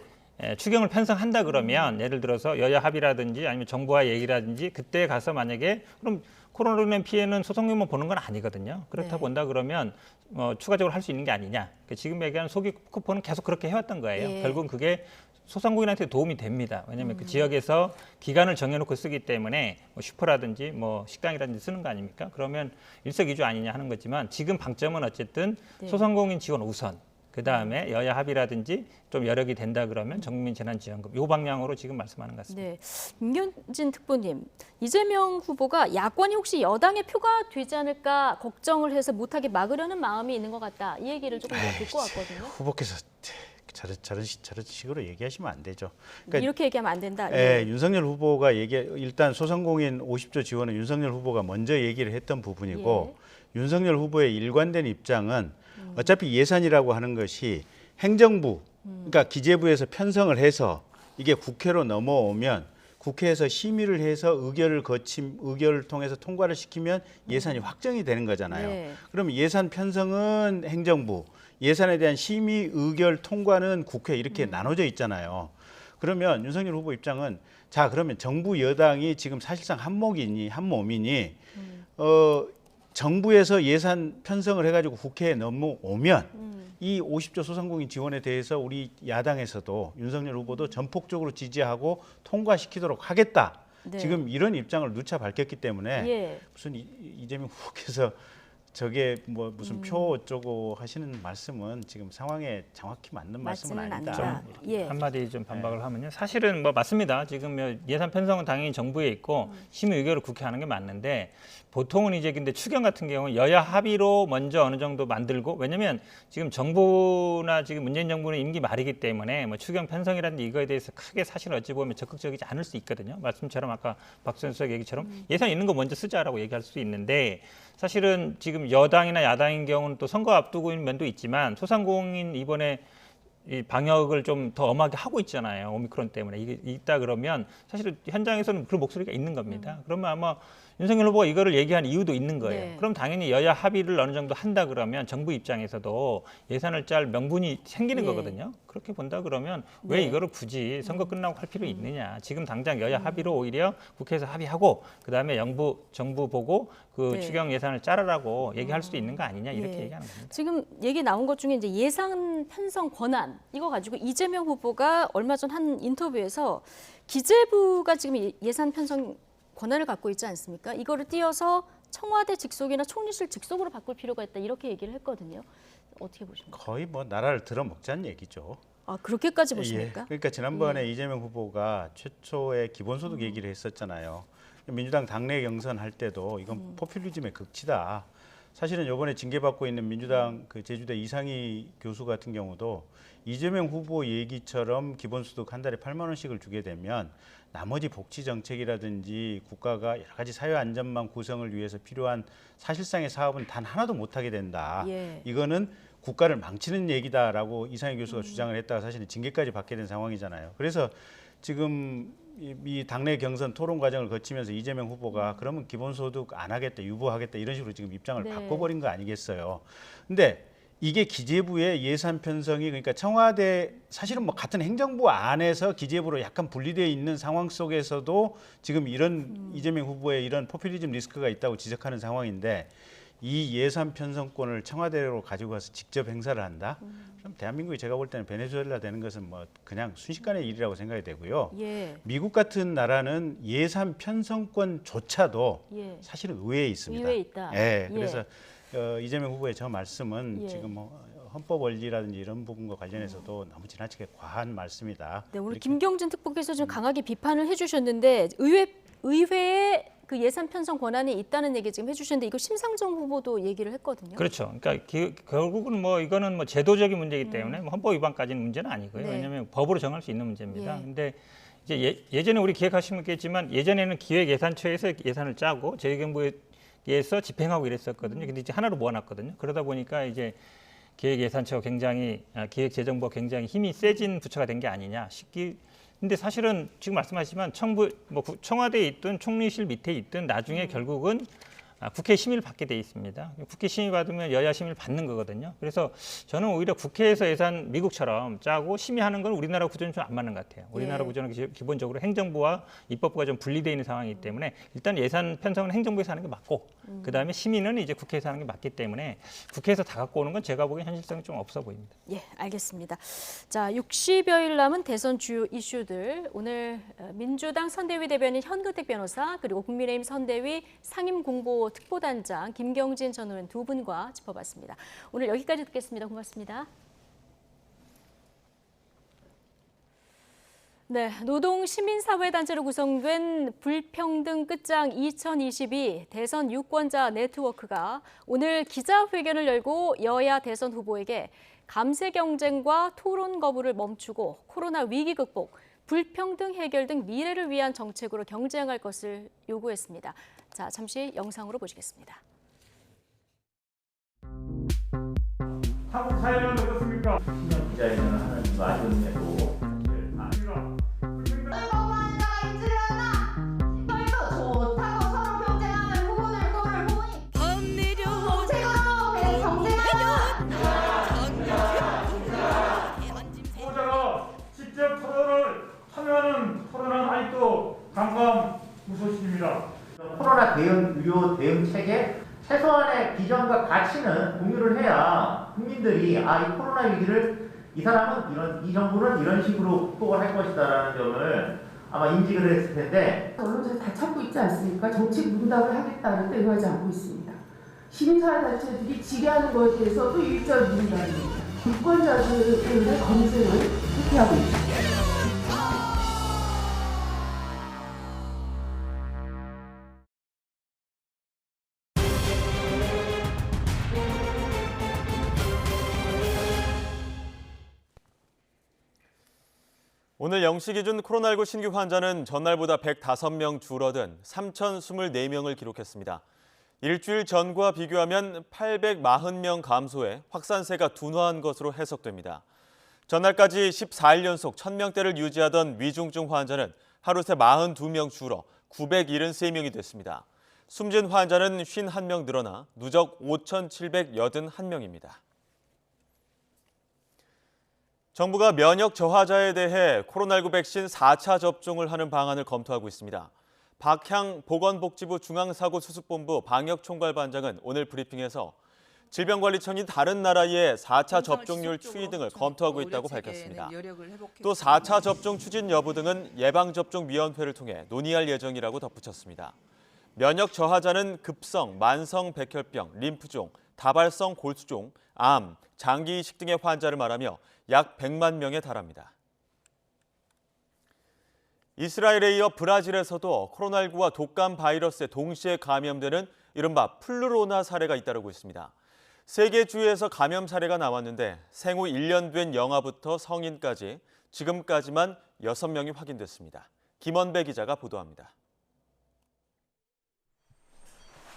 추경을 편성한다 그러면 예를 들어서 여야 합의라든지 아니면 정부와 얘기라든지 그때 가서 만약에 그럼 코로나로 인한 피해는 소상공인만 보는 건 아니거든요. 그렇다 본다 그러면 추가적으로 할 수 있는 게 아니냐. 지금 얘기하는 소비 쿠폰은 계속 그렇게 해왔던 거예요. 결국은 그게 소상공인한테 도움이 됩니다. 왜냐하면 그 지역에서 기간을 정해놓고 쓰기 때문에 뭐 슈퍼라든지 뭐 식당이라든지 쓰는 거 아닙니까? 그러면 일석이조 아니냐 하는 거지만 지금 방점은 어쨌든 소상공인 지원 우선. 그다음에 여야 합의라든지 좀 여력이 된다 그러면 전국민 재난지원금 이 방향으로 지금 말씀하는 것 같습니다. 네, 임경진 특보님, 이재명 후보가 야권이 혹시 여당의 표가 되지 않을까 걱정을 해서 못하게 막으려는 마음이 있는 것 같다. 이 얘기를 조금 듣고 왔거든요. 후보께서 저런 식으로 얘기하시면 안 되죠. 그러니까 이렇게 얘기하면 안 된다. 윤석열 후보가 일단 소상공인 50조 지원은 윤석열 후보가 먼저 얘기를 했던 부분이고 윤석열 후보의 일관된 입장은 어차피 예산이라고 하는 것이 행정부, 그러니까 기재부에서 편성을 해서 이게 국회로 넘어오면 국회에서 심의를 해서 의결을 통해서 통과를 시키면 예산이 확정이 되는 거잖아요. 그럼 예산 편성은 행정부, 예산에 대한 심의, 의결, 통과는 국회 이렇게 나눠져 있잖아요. 그러면 윤석열 후보 입장은 자 그러면 정부 여당이 지금 사실상 한 몸이니 정부에서 예산 편성을 해가지고 국회에 넘어오면 이 50조 소상공인 지원에 대해서 우리 야당에서도 윤석열 후보도 전폭적으로 지지하고 통과시키도록 하겠다. 지금 이런 입장을 누차 밝혔기 때문에 무슨 이재명 후보께서 저게 뭐 무슨 표 어쩌고 하시는 말씀은 지금 상황에 정확히 맞는 말씀은 아니다. 한마디 좀 반박을 하면요. 사실은 뭐 맞습니다. 지금 예산 편성은 당연히 정부에 있고 심의 의결을 국회 하는 게 맞는데 보통은 이제 근데 추경 같은 경우는 여야 합의로 먼저 어느 정도 만들고 왜냐면 지금 정부나 지금 문재인 정부는 임기 말이기 때문에 뭐 추경 편성이라든지 이거에 대해서 크게 사실 어찌 보면 적극적이지 않을 수 있거든요. 말씀처럼 아까 박수현 수석 얘기처럼 예산 있는 거 먼저 쓰자라고 얘기할 수 있는데 사실은 지금 여당이나 야당인 경우는 또 선거 앞두고 있는 면도 있지만 소상공인 이번에 이 방역을 좀 더 엄하게 하고 있잖아요. 오미크론 때문에 이게 있다 그러면 사실은 현장에서는 그런 목소리가 있는 겁니다. 그러면 아마 윤석열 후보가 이거를 얘기한 이유도 있는 거예요. 그럼 당연히 여야 합의를 어느 정도 한다 그러면 정부 입장에서도 예산을 짤 명분이 생기는 거거든요. 그렇게 본다 그러면 왜 이거를 굳이 선거 끝나고 할 필요 있느냐. 지금 당장 여야 합의로 오히려 국회에서 합의하고 그다음에 정부 보고 그 추경 예산을 짜라라고 얘기할 수도 있는 거 아니냐 이렇게 얘기하는 겁니다. 지금 얘기 나온 것 중에 이제 예산 편성 권한 이거 가지고 이재명 후보가 얼마 전 한 인터뷰에서 기재부가 지금 예산 편성 권한을 갖고 있지 않습니까? 이거를 띄어서 청와대 직속이나 총리실 직속으로 바꿀 필요가 있다 이렇게 얘기를 했거든요. 어떻게 보십니까? 거의 뭐 나라를 들어먹자는 얘기죠. 그렇게까지 보십니까? 그러니까 지난번에 이재명 후보가 최초의 기본소득 얘기를 했었잖아요. 민주당 당내 경선할 때도 이건 포퓰리즘의 극치다. 사실은 이번에 징계받고 있는 민주당 그 제주대 이상희 교수 같은 경우도 이재명 후보 얘기처럼 기본소득 한 달에 8만 원씩을 주게 되면 나머지 복지 정책이라든지 국가가 여러 가지 사회 안전망 구성을 위해서 필요한 사실상의 사업은 단 하나도 못하게 된다. 이거는 국가를 망치는 얘기다라고 이상희 교수가 주장을 했다가 사실은 징계까지 받게 된 상황이잖아요. 그래서 지금 이 당내 경선 토론 과정을 거치면서 이재명 후보가 그러면 기본소득 안 하겠다, 유보하겠다 이런 식으로 지금 입장을 네. 바꿔버린 거 아니겠어요. 근데 이게 기재부의 예산 편성이 그러니까 청와대 사실은 뭐 같은 행정부 안에서 기재부로 약간 분리되어 있는 상황 속에서도 지금 이런 이재명 후보의 이런 포퓰리즘 리스크가 있다고 지적하는 상황인데 이 예산 편성권을 청와대로 가지고 가서 직접 행사를 한다? 그럼 대한민국이 제가 볼 때는 베네수엘라 되는 것은 뭐 그냥 순식간의 일이라고 생각이 되고요. 예. 미국 같은 나라는 예산 편성권조차도 예. 사실은 의회에 있습니다. 의회에 있다. 예, 예. 그래서 이재명 후보의 저 말씀은 예. 지금 뭐 헌법 원리라든지 이런 부분과 관련해서도 너무 지나치게 과한 말씀이다. 네, 오늘 이렇게 김경진 특보께서 좀 강하게 비판을 해주셨는데 의회에 그 예산 편성 권한이 있다는 얘기 지금 해주셨는데 이거 심상정 후보도 얘기를 했거든요. 그렇죠. 그러니까 결국은 뭐 이거는 뭐 제도적인 문제이기 때문에 뭐 헌법 위반까지는 문제는 아니고요. 네. 왜냐하면 법으로 정할 수 있는 문제입니다. 예. 근데 이제 예전에 우리 기획하시면 있겠지만 예전에는 기획예산처에서 예산을 짜고 재정부에서 집행하고 이랬었거든요. 근데 이제 하나로 모아놨거든요. 그러다 보니까 이제 기획예산처가 기획재정부가 굉장히 힘이 세진 부처가 된 게 아니냐 싶기. 근데 사실은 지금 말씀하시지만 청와대에 있든 총리실 밑에 있든 나중에 결국은 국회 심의를 받게 돼 있습니다. 국회 심의 받으면 여야 심의를 받는 거거든요. 그래서 저는 오히려 국회에서 예산 미국처럼 짜고 심의하는 건 우리나라 구조는 좀 안 맞는 것 같아요. 우리나라 구조는 기본적으로 행정부와 입법부가 좀 분리되어 있는 상황이기 때문에 일단 예산 편성은 행정부에서 하는 게 맞고 그다음에 심의는 이제 국회에서 하는 게 맞기 때문에 국회에서 다 갖고 오는 건 제가 보기엔 현실성이 좀 없어 보입니다. 예, 알겠습니다. 자, 60여일 남은 대선 주요 이슈들 오늘 민주당 선대위 대변인 현근택 변호사 그리고 국민의힘 선대위 상임공보 특보단장 김경진 전 의원 두 분과 짚어봤습니다. 오늘 여기까지 듣겠습니다. 고맙습니다. 네, 노동시민사회단체로 구성된 불평등 끝장 2022 대선 유권자 네트워크가 오늘 기자회견을 열고 여야 대선 후보에게 감세 경쟁과 토론 거부를 멈추고 코로나 위기 극복, 불평등 해결 등 미래를 위한 정책으로 경쟁할 것을 요구했습니다. 자, 잠시 영상으로 보시겠습니다. 한국 사회는 어떻습니까? 기자회견을 하는 거 아니었냐고. 후보자가 직접 토론을 참여하는 토론은 아직도 감감무소식입니다. 코로나 대응 의료 대응 체계 최소한의 기전과 가치는 공유를 해야 국민들이 이 코로나 위기를 이 사람은 이 정부는 이런 식으로 극복을 할 것이다라는 점을 아마 인식을 했을 텐데 언론에서 다 찾고 있지 않습니까? 정책 문답을 하겠다는데 응하지 않고 있습니다. 시민사회단체들이 질의하는 것에 대해서도 일절 문답입니다. 유권자들의 검증을 회피하고 있습니다. 오늘 0시 기준 코로나19 신규 환자는 전날보다 105명 줄어든 3,024명을 기록했습니다. 일주일 전과 비교하면 840명 감소해 확산세가 둔화한 것으로 해석됩니다. 전날까지 14일 연속 1,000명대를 유지하던 위중증 환자는 하루 새 42명 줄어 973명이 됐습니다. 숨진 환자는 51명 늘어나 누적 5,781명입니다. 정부가 면역 저하자에 대해 코로나19 백신 4차 접종을 하는 방안을 검토하고 있습니다. 박향 보건복지부 중앙사고수습본부 방역총괄반장은 오늘 브리핑에서 질병관리청이 다른 나라의 4차 접종률 추이 등을 검토하고 있다고 밝혔습니다. 또 4차 접종 추진 여부 등은 예방접종위원회를 통해 논의할 예정이라고 덧붙였습니다. 면역 저하자는 급성, 만성 백혈병, 림프종, 다발성 골수종, 암, 장기 이식 등의 환자를 말하며 약 100만 명에 달합니다. 이스라엘에 이어 브라질에서도 코로나19와 독감 바이러스에 동시에 감염되는 이른바 플루로나 사례가 잇따르고 있습니다. 세계 주에서 감염 사례가 나왔는데 생후 1년 된 영아부터 성인까지 지금까지만 6명이 확인됐습니다. 김원배 기자가 보도합니다.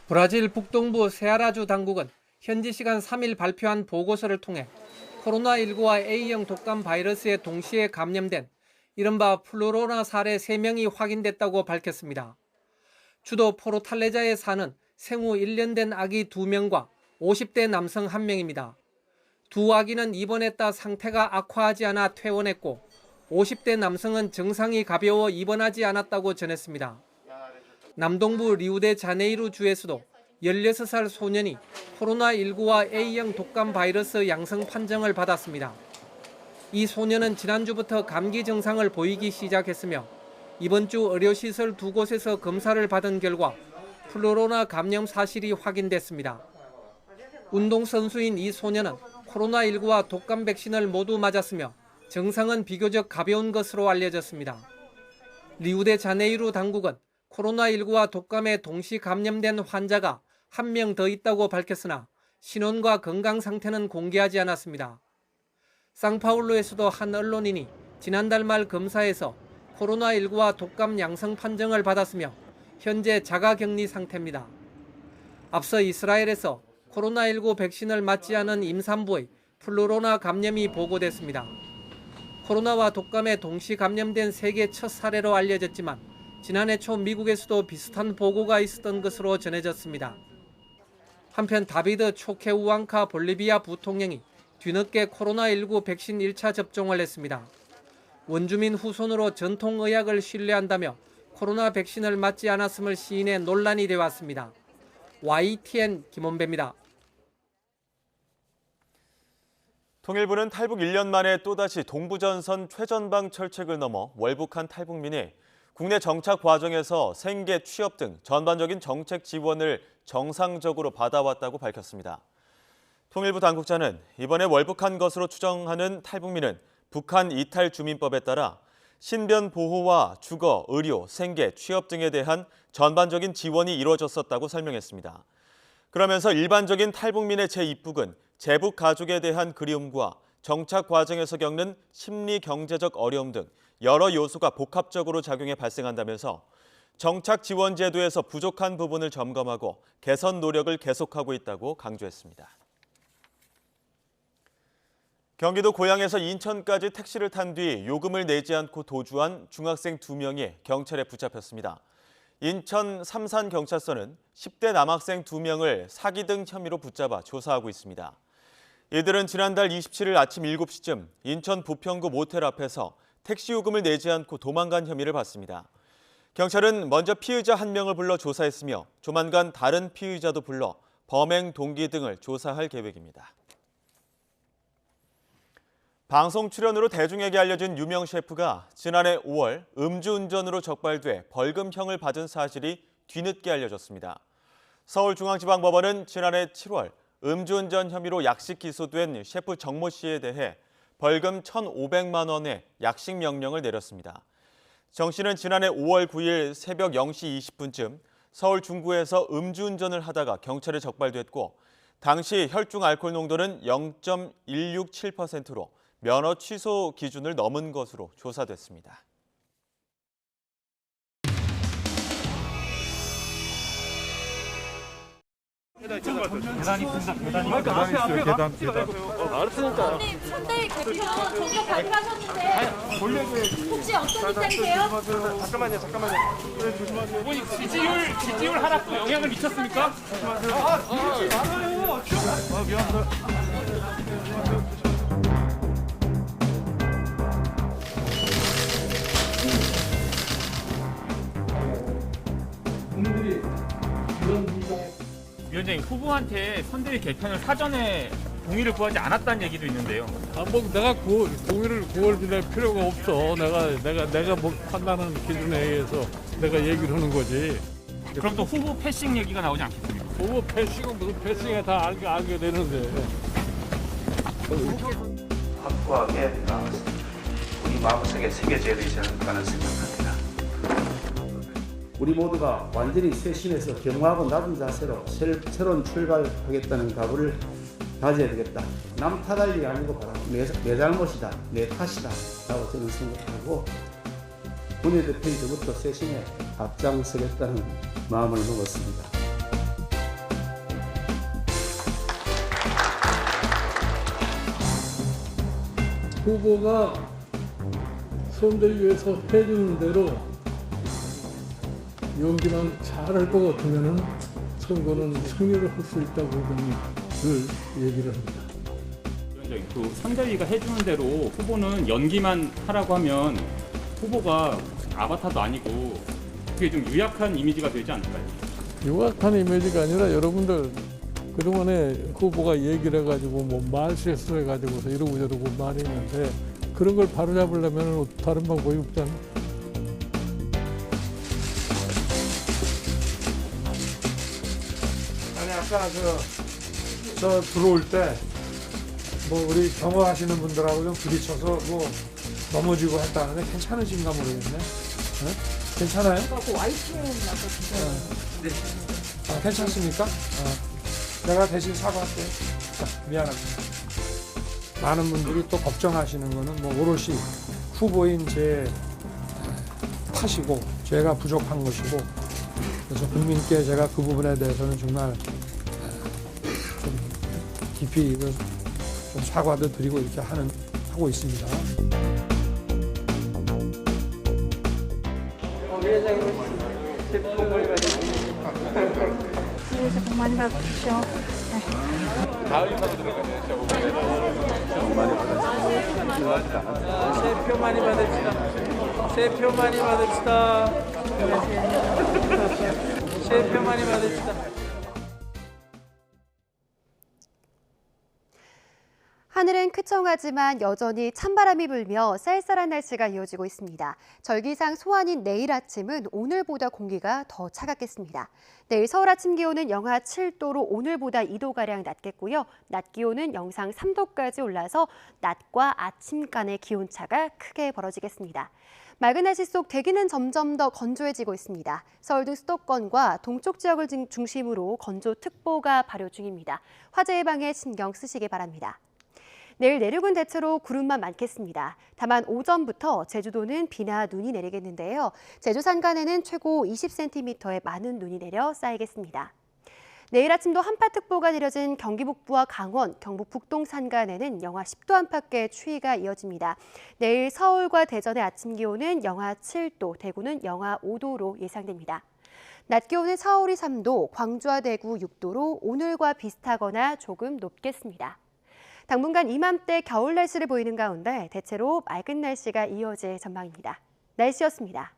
브라질 북동부 세아라주 당국은 현지 시간 3일 발표한 보고서를 통해 코로나19와 A형 독감 바이러스에 동시에 감염된 이른바 플루로나 사례 3명이 확인됐다고 밝혔습니다. 주도 포르탈레자에 사는 생후 1년 된 아기 2명과 50대 남성 1명입니다. 두 아기는 입원했다 상태가 악화하지 않아 퇴원했고 50대 남성은 증상이 가벼워 입원하지 않았다고 전했습니다. 남동부 리우데자네이루 주에서도 16살 소년이 코로나19와 A형 독감 바이러스 양성 판정을 받았습니다. 이 소년은 지난주부터 감기 증상을 보이기 시작했으며 이번 주 의료시설 2곳에서 검사를 받은 결과 플루로나 감염 사실이 확인됐습니다. 운동선수인 이 소년은 코로나19와 독감 백신을 모두 맞았으며 증상은 비교적 가벼운 것으로 알려졌습니다. 리우데자네이루 당국은 코로나19와 독감에 동시 감염된 환자가 1명 더 있다고 밝혔으나 신원과 건강 상태는 공개하지 않았습니다. 상파울루에서도 한 언론인이 지난달 말 검사에서 코로나19와 독감 양성 판정을 받았으며 현재 자가격리 상태입니다. 앞서 이스라엘에서 코로나19 백신을 맞지 않은 임산부의 플루로나 감염이 보고됐습니다. 코로나와 독감에 동시 감염된 세계 첫 사례로 알려졌지만 지난해 초 미국에서도 비슷한 보고가 있었던 것으로 전해졌습니다. 한편 다비드 초케우앙카 볼리비아 부통령이 뒤늦게 코로나19 백신 1차 접종을 했습니다. 원주민 후손으로 전통의학을 신뢰한다며 코로나 백신을 맞지 않았음을 시인해 논란이 되어왔습니다. YTN 김원배입니다. 통일부는 탈북 1년 만에 또다시 동부전선 최전방 철책을 넘어 월북한 탈북민이 국내 정착 과정에서 생계, 취업 등 전반적인 정책 지원을 정상적으로 받아왔다고 밝혔습니다. 통일부 당국자는 이번에 월북한 것으로 추정하는 탈북민은 북한 이탈 주민법에 따라 신변 보호와 주거, 의료, 생계, 취업 등에 대한 전반적인 지원이 이루어졌었다고 설명했습니다. 그러면서 일반적인 탈북민의 재입국은 재북 가족에 대한 그리움과 정착 과정에서 겪는 심리 경제적 어려움 등 여러 요소가 복합적으로 작용해 발생한다면서 정착 지원 제도에서 부족한 부분을 점검하고 개선 노력을 계속하고 있다고 강조했습니다. 경기도 고양에서 인천까지 택시를 탄 뒤 요금을 내지 않고 도주한 중학생 2명이 경찰에 붙잡혔습니다. 인천 삼산경찰서는 10대 남학생 2명을 사기 등 혐의로 붙잡아 조사하고 있습니다. 이들은 지난달 27일 아침 7시쯤 인천 부평구 모텔 앞에서 택시 요금을 내지 않고 도망간 혐의를 받습니다. 경찰은 먼저 피의자 1명을 불러 조사했으며 조만간 다른 피의자도 불러 범행 동기 등을 조사할 계획입니다. 방송 출연으로 대중에게 알려진 유명 셰프가 지난해 5월 음주운전으로 적발돼 벌금형을 받은 사실이 뒤늦게 알려졌습니다. 서울중앙지방법원은 지난해 7월 음주운전 혐의로 약식 기소된 셰프 정모 씨에 대해 벌금 1,500만 원의 약식 명령을 내렸습니다. 정 씨는 지난해 5월 9일 새벽 0시 20분쯤 서울 중구에서 음주운전을 하다가 경찰에 적발됐고 당시 혈중 알코올 농도는 0.167%로 면허 취소 기준을 넘은 것으로 조사됐습니다. 계단이 있습니다. 계단이 있어요. 계단. 선생님, 선대 대표 전격 발표하셨는데 혹시 어떤 입장이세요? 잠깐만요. 이번이 지지율 하락도 영향을 미쳤습니까? 미안합니다. 위원장님, 후보한테 선대위 개편을 사전에 동의를 구하지 않았다는 얘기도 있는데요. 내가 동의를 구할 필요가 없어. 내가 뭐 판단하는 기준에 의해서 내가 얘기를 하는 거지. 그럼 또 후보 패싱 얘기가 나오지 않겠습니까? 후보 패싱은 무슨 패싱에 다 알게 되는데. 확고하게 우리 마음속에 새겨져야 되지 않을까라는 생각합니다. 우리 모두가 완전히 쇄신해서 겸허하고 낮은 자세로 새로운 출발하겠다는 각오를 가져야 되겠다. 남 탓할 일이 아니고 바로 내 잘못이다, 내 탓이다 라고 저는 생각하고 원내대표인 저부터 쇄신에 앞장서겠다는 마음을 먹었습니다. 후보가 선대위에서 해주는 대로 연기만 잘할 것 같으면은 선거는 승리를 할 수 있다고 저는 늘 얘기를 합니다. 그 선대위가 해주는 대로 후보는 연기만 하라고 하면 후보가 아바타도 아니고 그게 좀 유약한 이미지가 되지 않을까요? 유약한 이미지가 아니라 여러분들 그동안에 후보가 얘기를 해가지고 뭐 말 실수해가지고서 이러고 저러고 말이 있는데 그런 걸 바로잡으려면 다른 방법이 없잖아. 아니 아까 저 들어올 때 뭐 우리 경호하시는 분들하고 좀 부딪혀서 뭐 넘어지고 했다는데 괜찮으신가 모르겠네. 네? 괜찮아요? 그 YTN 네. 아, 괜찮습니까? 내가 대신 사과할게요. 자, 미안합니다. 많은 분들이 또 걱정하시는 거는 뭐 오롯이 후보인 제 탓이고 제가 부족한 것이고 그래서 국민께 제가 그 부분에 대해서는 정말 좀 깊이 좀 사과도 드리고 이렇게 하고 있습니다. 새해 복 많이 받으십시오. 새표 많이 받읍시다. 새표 많이 받읍시다. 새표 많이 받읍시다. 하늘은 쾌청하지만 여전히 찬바람이 불며 쌀쌀한 날씨가 이어지고 있습니다. 절기상 소환인 내일 아침은 오늘보다 공기가 더 차갑겠습니다. 내일 서울 아침 기온은 영하 7도로 오늘보다 2도가량 낮겠고요. 낮 기온은 영상 3도까지 올라서 낮과 아침 간의 기온차가 크게 벌어지겠습니다. 맑은 날씨 속 대기는 점점 더 건조해지고 있습니다. 서울 등 수도권과 동쪽 지역을 중심으로 건조특보가 발효 중입니다. 화재 예방에 신경 쓰시기 바랍니다. 내일 내륙은 대체로 구름만 많겠습니다. 다만 오전부터 제주도는 비나 눈이 내리겠는데요. 제주 산간에는 최고 20cm의 많은 눈이 내려 쌓이겠습니다. 내일 아침도 한파특보가 내려진 경기 북부와 강원, 경북 북동 산간에는 영하 10도 안팎의 추위가 이어집니다. 내일 서울과 대전의 아침 기온은 영하 7도, 대구는 영하 5도로 예상됩니다. 낮 기온은 서울이 3도, 광주와 대구 6도로 오늘과 비슷하거나 조금 높겠습니다. 당분간 이맘때 겨울 날씨를 보이는 가운데 대체로 맑은 날씨가 이어질 전망입니다. 날씨였습니다.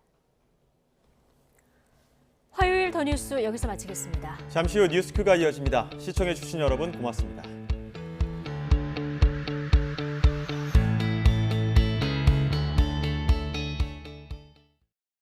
화요일 더 뉴스 여기서 마치겠습니다. 잠시 후 뉴스큐가 이어집니다. 시청해주신 여러분 고맙습니다.